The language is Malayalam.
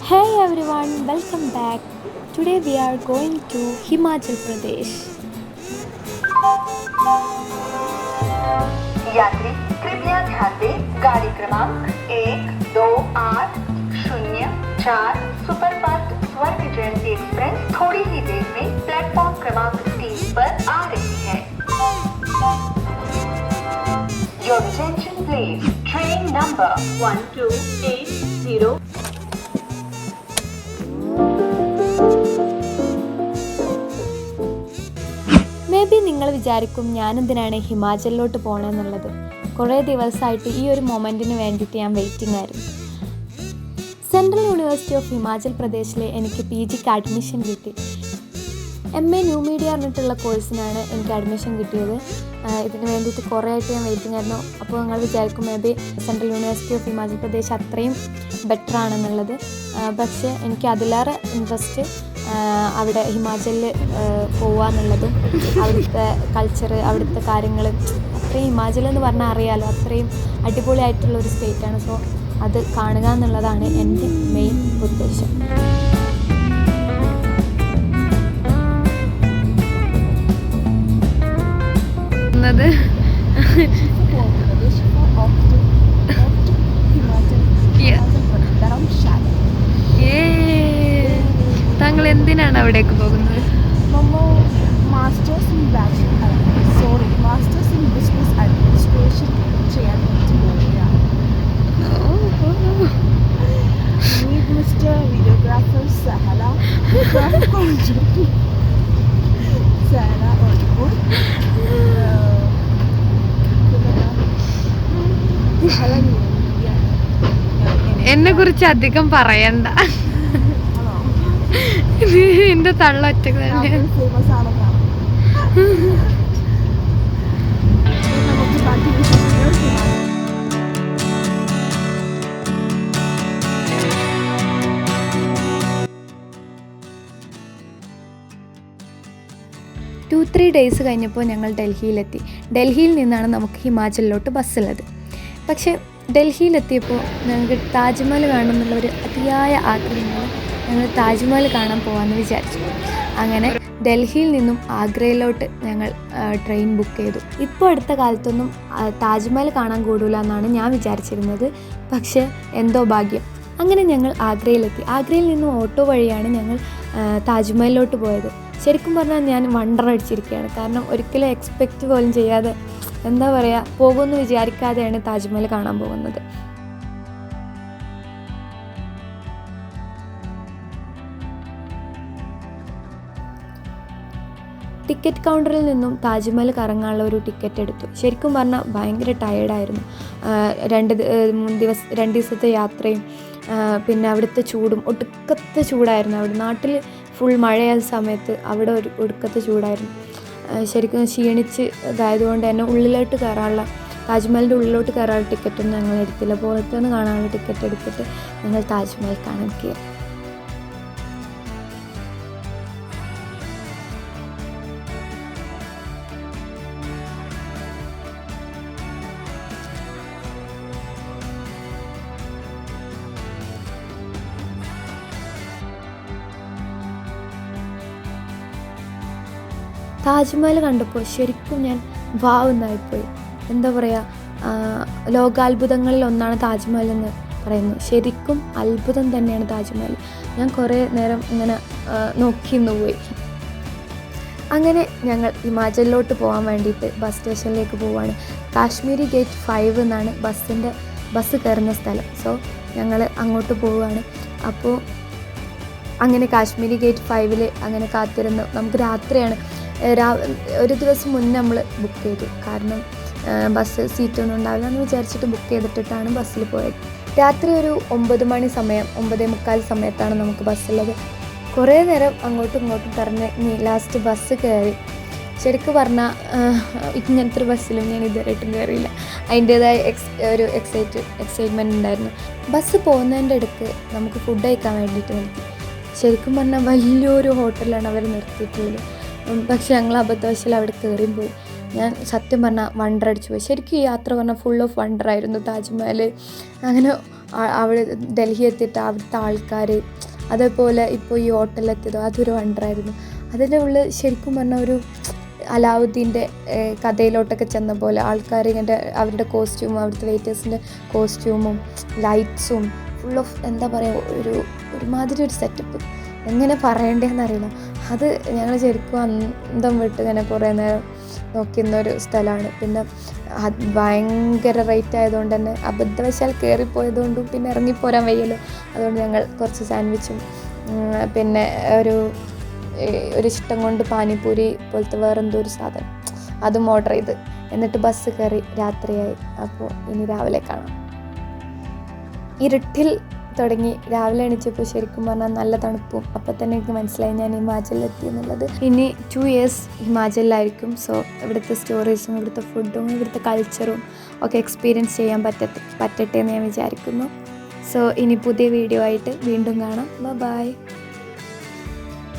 Hey everyone, welcome back. Today we are going to Himachal Pradesh. यात्री कृपया ध्यान दें, गाड़ी क्रमांक 128004 सुपरफास्ट स्वर्ग जयंती एक्सप्रेस थोड़ी ही देर में प्लेटफॉर्म क्रमांक 3 पर आ रही है। Your attention please. Train number 1280. May be നിങ്ങൾ വിചാരിക്കും ഞാനെന്തിനാണ് ഹിമാചലിലോട്ട് പോകണമെന്നുള്ളത്. കുറേ ദിവസമായിട്ട് ഈ ഒരു മൊമെൻറ്റിന് വേണ്ടിയിട്ട് ഞാൻ വെയിറ്റിംഗ് ആയിരുന്നു. സെൻട്രൽ യൂണിവേഴ്സിറ്റി ഓഫ് ഹിമാചൽ പ്രദേശിൽ എനിക്ക് PGക്ക് അഡ്മിഷൻ കിട്ടി. MA ന്യൂ മീഡിയ പറഞ്ഞിട്ടുള്ള കോഴ്സിനാണ് എനിക്ക് അഡ്മിഷൻ കിട്ടിയത്. ഇതിന് വേണ്ടിയിട്ട് കുറേ ആയിട്ട് ഞാൻ വെയിറ്റിംഗ് ആയിരുന്നു. അപ്പോൾ നിങ്ങൾ വിചാരിക്കും may be central university of Himachal Pradesh അത്രയും ബെറ്റർ ആണെന്നുള്ളത്. പക്ഷേ എനിക്ക് അതിലേറെ ഇൻട്രസ്റ്റ് അവിടെ ഹിമാചലിൽ പോവാന്നുള്ളതും അവിടുത്തെ കൾച്ചർ, അവിടുത്തെ കാര്യങ്ങൾ അത്രയും ഹിമാചൽ എന്ന് പറഞ്ഞാൽ അറിയാമല്ലോ, അത്രയും അടിപൊളിയായിട്ടുള്ളൊരു സ്റ്റേറ്റാണ്. സോ അത് കാണുക എന്നുള്ളതാണ് എൻ്റെ മെയിൻ ഉദ്ദേശം. താങ്കൾ എന്തിനാണ് അവിടേക്ക് പോകുന്നത്? മാസ്റ്റേഴ്സ് ഇൻ ബിസിനസ് അഡ്മിനിസ്ട്രേഷൻ ചെയ്യാൻ വേണ്ടി പോവുകയാണ്. മിസ്റ്റർ വീഡിയോഗ്രാഫർ സഹല ഓടിപ്പോൾ എന്നെ കുറിച്ച് അധികം പറയണ്ട, എന്റെ തള്ള ഒറ്റക്ക് തന്നെ. ഫേമസ് ആണെന്നാണ്. നമുക്ക് ബാക്കി വിശേഷങ്ങൾ 2-3 ഡേയ്സ് കഴിഞ്ഞപ്പോൾ ഞങ്ങൾ ഡൽഹിയിലെത്തി. ഡൽഹിയിൽ നിന്നാണ് നമുക്ക് ഹിമാചലിലോട്ട് ബസ്സുള്ളത്. പക്ഷേ ഡൽഹിയിലെത്തിയപ്പോൾ ഞങ്ങൾക്ക് താജ്മഹൽ കാണണമെന്നുള്ള ഒരു അതിയായ ആഗ്രഹങ്ങൾ ഞങ്ങൾ താജ്മഹൽ കാണാൻ പോകാമെന്ന് വിചാരിച്ചു. അങ്ങനെ ഡൽഹിയിൽ നിന്നും ആഗ്രയിലോട്ട് ഞങ്ങൾ ട്രെയിൻ ബുക്ക് ചെയ്തു. ഇപ്പോൾ അടുത്ത കാലത്തൊന്നും താജ്മഹൽ കാണാൻ കൂടില്ല എന്നാണ് ഞാൻ വിചാരിച്ചിരുന്നത്. പക്ഷേ എന്തോ ഭാഗ്യം, അങ്ങനെ ഞങ്ങൾ ആഗ്രയിലെത്തി. ആഗ്രയിൽ നിന്നും ഓട്ടോ വഴിയാണ് ഞങ്ങൾ താജ്മഹലിലോട്ട് പോയത്. ശരിക്കും പറഞ്ഞാൽ ഞാൻ വണ്ടർ അടിച്ചിരിക്കുകയാണ്. കാരണം ഒരിക്കലും എക്സ്പെക്റ്റ് പോലും ചെയ്യാതെ, എന്താ പറയുക, പോകുമെന്ന് വിചാരിക്കാതെയാണ് താജ്മഹൽ കാണാൻ പോകുന്നത്. ടിക്കറ്റ് കൗണ്ടറിൽ നിന്നും താജ്മഹൽ കറങ്ങാനുള്ള ഒരു ടിക്കറ്റ് എടുത്തു. ശരിക്കും പറഞ്ഞാൽ ഭയങ്കര ടയേർഡായിരുന്നു. 2 ദിവസത്തെ യാത്രയും പിന്നെ അവിടുത്തെ ചൂടും, ഒടുക്കത്തെ ചൂടായിരുന്നു. അവിടെ നാട്ടിൽ ഫുൾ മഴയായ സമയത്ത് അവിടെ ഒരു ഒടുക്കത്തെ ചൂടായിരുന്നു. ശരിക്കും ക്ഷീണിച്ച് ഇതായതുകൊണ്ട് തന്നെ ഉള്ളിലോട്ട് കയറാനുള്ള, താജ്മഹലിൻ്റെ ഉള്ളിലോട്ട് കയറാനുള്ള ടിക്കറ്റൊന്നും ഞങ്ങൾ എടുത്തില്ല. പുറത്തുനിന്ന് കാണാനുള്ള ടിക്കറ്റ് എടുത്തിട്ട് ഞങ്ങൾ താജ്മഹൽ കാണാൻ കയറി. താജ്മഹൽ കണ്ടപ്പോൾ ശരിക്കും ഞാൻ വാവുന്നായിപ്പോയി. എന്താ പറയുക, ലോകാത്ഭുതങ്ങളിൽ ഒന്നാണ് താജ്മഹൽ എന്ന് പറയുന്നു. ശരിക്കും അത്ഭുതം തന്നെയാണ് താജ്മഹൽ. ഞാൻ കുറേ നേരം ഇങ്ങനെ നോക്കി പോയി. അങ്ങനെ ഞങ്ങൾ ഹിമാചലിലോട്ട് പോകാൻ വേണ്ടിയിട്ട് ബസ് സ്റ്റേഷനിലേക്ക് പോവുകയാണ്. കാശ്മീരി ഗേറ്റ് 5 എന്നാണ് ബസ് കയറുന്ന സ്ഥലം. സോ ഞങ്ങൾ അങ്ങോട്ട് പോവുകയാണ്. അപ്പോൾ അങ്ങനെ കാശ്മീരി ഗേറ്റ് 5 അങ്ങനെ കാത്തിരുന്നു. നമുക്ക് രാത്രിയാണ്, ഒരു ദിവസം മുന്നേ നമ്മൾ ബുക്ക് ചെയ്തു. കാരണം ബസ് സീറ്റൊന്നും ഉണ്ടാവില്ല എന്ന് വിചാരിച്ചിട്ട് ബുക്ക് ചെയ്തിട്ടാണ് ബസ്സിൽ പോയത്. രാത്രി ഒരു 9 മണി സമയം, 9:45 സമയത്താണ് നമുക്ക് ബസ്സുള്ളത്. കുറേ നേരം അങ്ങോട്ടും ഇങ്ങോട്ടും പറഞ്ഞ് ലാസ്റ്റ് ബസ് കയറി. ശരിക്കും പറഞ്ഞാൽ ഇങ്ങനത്തെ ഒരു ബസ്സിലും ഞാൻ ഇതുവരെയായിട്ടും കയറിയില്ല. അതിൻ്റേതായ ഒരു എക്സൈറ്റ്മെൻറ്റ് ഉണ്ടായിരുന്നു. ബസ് പോകുന്നതിൻ്റെ ഇടയ്ക്ക് നമുക്ക് ഫുഡ് കഴിക്കാൻ വേണ്ടിയിട്ട് നിർത്തി. ശരിക്കും പറഞ്ഞാൽ വലിയൊരു ഹോട്ടലാണ് അവർ നിർത്തിയിട്ടുള്ളത്. പക്ഷെ ഞങ്ങൾ അബദ്ധവശാൽ അവിടെ കയറിയും പോയി. ഞാൻ സത്യം പറഞ്ഞാൽ വണ്ടർ അടിച്ചു പോയി. ശരിക്കും ഈ യാത്ര പറഞ്ഞാൽ ഫുൾ ഓഫ് വണ്ടർ ആയിരുന്നു. താജ്മഹൽ അങ്ങനെ അവിടെ ഡൽഹി എത്തിയിട്ട് അവിടുത്തെ ആൾക്കാർ, അതേപോലെ ഇപ്പോൾ ഈ ഹോട്ടലിലെത്തിയതോ അതൊരു വണ്ടറായിരുന്നു. അതിൻ്റെ ഉള്ളിൽ ശരിക്കും പറഞ്ഞാൽ ഒരു അലാവുദ്ദീൻ്റെ കഥയിലോട്ടൊക്കെ ചെന്ന പോലെ ആൾക്കാർ ഇങ്ങനെ അവരുടെ കോസ്റ്റ്യൂമും അവിടുത്തെ വെയിറ്റേഴ്സിൻ്റെ കോസ്റ്റ്യൂമും ലൈറ്റ്സും ഫുൾ ഓഫ് എന്താ പറയുക ഒരുമാതിരി ഒരു സെറ്റപ്പ്, എങ്ങനെ പറയേണ്ടതെന്നറിയില്ല. അത് ഞങ്ങൾ ശരിക്കും അന്തം വിട്ട് ഇങ്ങനെ കുറേ നേരം നോക്കിയിരുന്നൊരു സ്ഥലമാണ്. പിന്നെ ഭയങ്കര റേറ്റ് ആയതുകൊണ്ട് തന്നെ അബദ്ധവശാൽ കയറിപ്പോയതുകൊണ്ടും പിന്നെ ഇറങ്ങിപ്പോരാൻ വയ്യല്ലോ, അതുകൊണ്ട് ഞങ്ങൾ കുറച്ച് സാൻഡ്വിച്ചും പിന്നെ ഒരു ഇഷ്ടം കൊണ്ട് പാനിപ്പൂരി പോലത്തെ വേറെന്തോ ഒരു സാധനം അതും ഓർഡർ ചെയ്ത് എന്നിട്ട് ബസ് കയറി. രാത്രിയായി. അപ്പോൾ ഇനി രാവിലെ കാണാം. ഇരുട്ടിൽ തുടങ്ങി രാവിലെ എണീച്ചപ്പോൾ ശരിക്കും പറഞ്ഞാൽ നല്ല തണുപ്പും. അപ്പോൾ തന്നെ എനിക്ക് മനസ്സിലായി ഞാൻ ഹിമാചലിലെത്തി എന്നുള്ളത്. ഇനി 2 years ഹിമാചലിലായിരിക്കും. സോ ഇവിടുത്തെ സ്റ്റോറീസും ഇവിടുത്തെ ഫുഡും ഇവിടുത്തെ കൾച്ചറും ഒക്കെ എക്സ്പീരിയൻസ് ചെയ്യാൻ പറ്റട്ടെ എന്ന് ഞാൻ വിചാരിക്കുന്നു. സോ ഇനി പുതിയ വീഡിയോ ആയിട്ട് വീണ്ടും കാണാം. ബൈ.